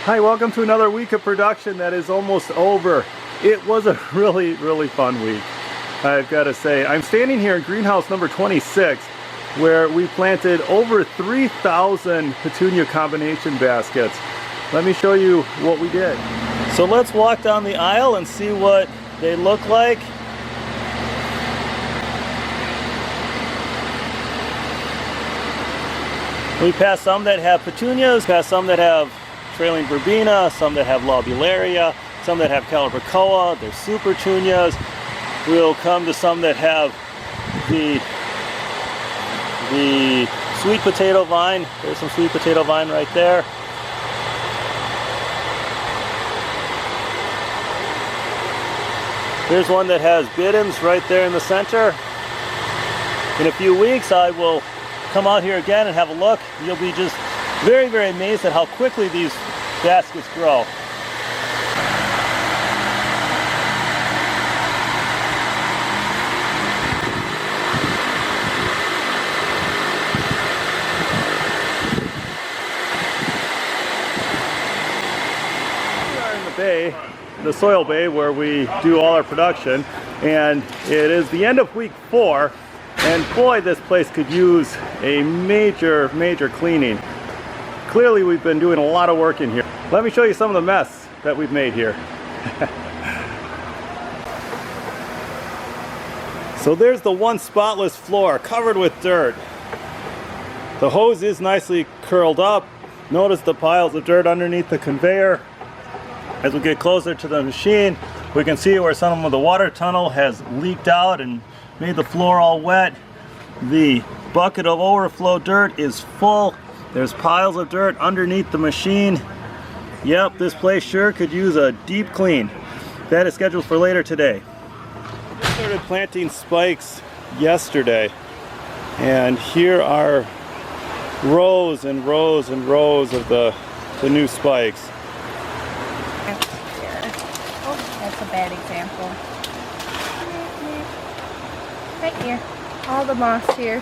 Hi, welcome to another week of production that is almost over. It was a really fun week, I've got to say. I'm standing here in greenhouse number 26 where we planted over 3,000 petunia combination baskets. Let me show you what we did. So let's walk down the aisle and see what they look like. We passed some that have petunias, passed some that have trailing verbena, some that have lobularia, some that have calibrachoa, they're supertunias. We'll come to some that have the sweet potato vine. There's some sweet potato vine right there. Here's one that has bidens right there in the center. In a few weeks I will come out here again and have a look. You'll be just very amazed at how quickly these baskets grow. We are in the bay, the soil bay, where we do all our production, and it is the end of week 4. And boy, this place could use a major cleaning. Clearly we've been doing a lot of work in here. Let me show you some of the mess that we've made here. So there's the one spotless floor covered with dirt. The hose is nicely curled up. Notice the piles of dirt underneath the conveyor. As we get closer to the machine, we can see where some of the water tunnel has leaked out and made the floor all wet. The bucket of overflow dirt is full. There's piles of dirt underneath the machine. Yep, this place sure could use a deep clean. That is scheduled for later today. We started planting spikes yesterday, and here are rows and rows and rows of the new spikes. Oh, that's a bad example. Right here. All the moss here.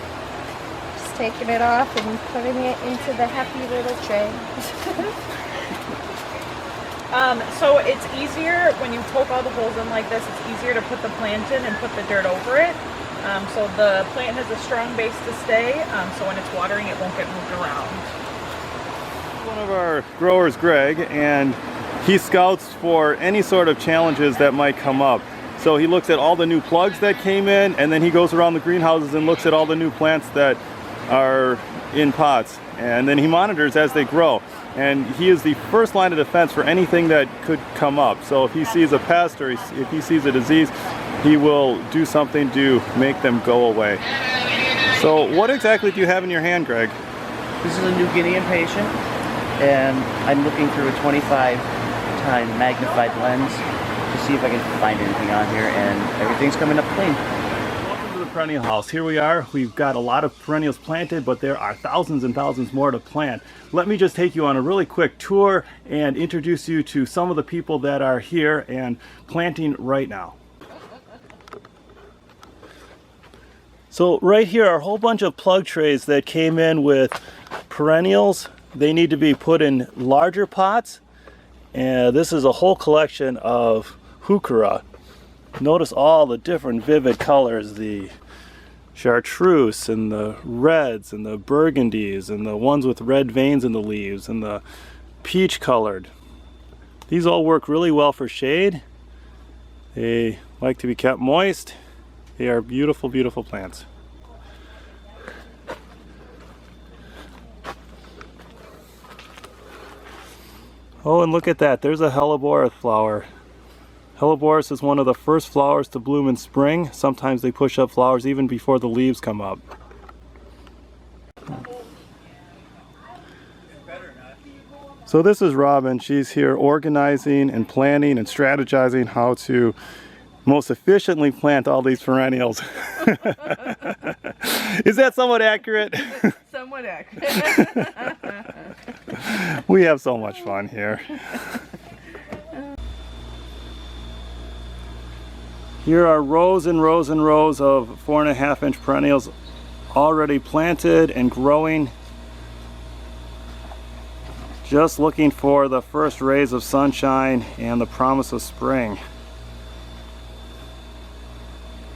Just taking it off and putting it into the happy little tray. So it's easier when you poke all the holes in like this, it's easier to put the plant in and put the dirt over it. So the plant has a strong base to stay, so when it's watering it won't get moved around. One of our growers, Greg, and he scouts for any sort of challenges that might come up. So he looks at all the new plugs that came in, and then he goes around the greenhouses and looks at all the new plants that are in pots. And then he monitors as they grow. And he is the first line of defense for anything that could come up. So if he sees a pest or if he sees a disease, he will do something to make them go away. So what exactly do you have in your hand, Greg? This is a New Guinean patient, and I'm looking through a 25-time magnified lens to see if I can find anything on here, and everything's coming up clean. Welcome to the perennial house. Here we are. We've got a lot of perennials planted, but there are thousands and thousands more to plant. Let me just take you on a really quick tour and introduce you to some of the people that are here and planting right now. So right here are a whole bunch of plug trays that came in with perennials. They need to be put in larger pots. And this is a whole collection of heuchera. Notice all the different vivid colors, the chartreuse and the reds and the burgundies and the ones with red veins in the leaves and the peach colored. These all work really well for shade. They like to be kept moist. They are beautiful plants. Oh, and look at that, there's a hellebore flower. Helleborus is one of the first flowers to bloom in spring. Sometimes they push up flowers even before the leaves come up. So this is Robin. She's here organizing and planning and strategizing how to most efficiently plant all these perennials. Is that somewhat accurate? Somewhat accurate. We have so much fun here. Here are rows and rows and rows of 4.5-inch perennials already planted and growing. Just looking for the first rays of sunshine and the promise of spring.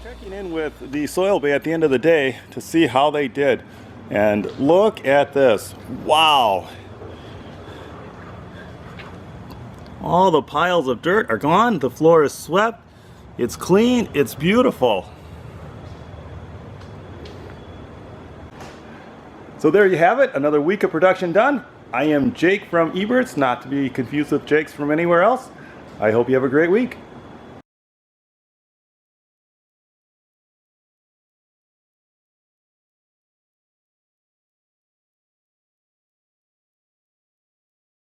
Checking in with the soil bay at the end of the day to see how they did. And look at this. Wow. All the piles of dirt are gone. The floor is swept. It's clean. It's beautiful. So there you have it. Another week of production done. I am Jake from Ebert's, not to be confused with Jake's from anywhere else. I hope you have a great week.